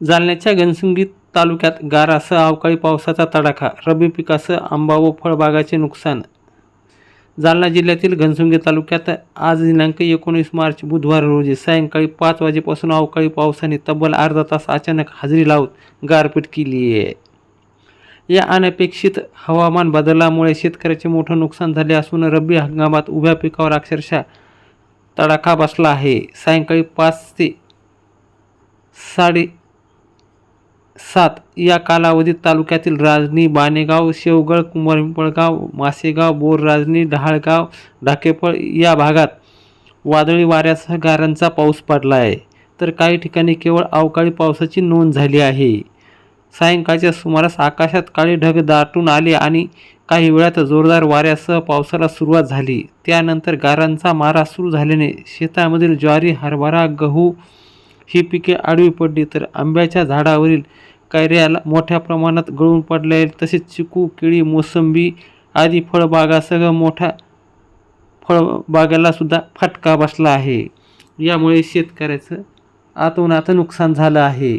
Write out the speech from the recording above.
जालन्याच्या घनसंगी तालुक्यात गारासह अवकाळी पावसाचा तडाखा, रब्बी पिकासह आंबा व फळबागाचे नुकसान. जालना जिल्ह्यातील घनसंगी तालुक्यात आज दिनांक 19 मार्च बुधवार रोजी सायंकाळी 5 वाजेपासून अवकाळी पावसाने तब्बल अर्धा तास अचानक हजेरी लावत गारपीट केली आहे. या अनपेक्षित हवामान बदलामुळे शेतकऱ्याचे मोठं नुकसान झाले असून रब्बी हंगामात उभ्या पिकावर अक्षरशः तडाखा बसला आहे. सायंकाळी 5 ते 7:30 या कालावधीत तालुक्यातील राजनी, बाणेगाव, शेवगळ, कुंभारपिंपळगाव, मासेगाव, बोर राजनी, ढाळगाव, ढाकेफळ या भागात वादळी वाऱ्यासह गारांचा पाऊस पडला आहे, तर काही ठिकाणी केवळ अवकाळी पावसाची नोंद झाली आहे. सायंकाळच्या सुमारास आकाशात काळे ढग दाटून आले आणि काही वेळात जोरदार वाऱ्यासह पावसाला सुरुवात झाली. त्यानंतर गारांचा मारा सुरू झाल्याने शेतामधील ज्वारी, हरभरा, गहू ही पिके आडवी पडली, तर आंब्याच्या झाडावरील कैऱ्या मोठ्या प्रमाणात गळून पडल्या. तसेच चिकू, केळी, मोसंबी आदी फळबागासह मोठ्या फळबागाला सुद्धा फटका बसला आहे. यामुळे शेतकऱ्याचं अतोनात नुकसान झालं आहे.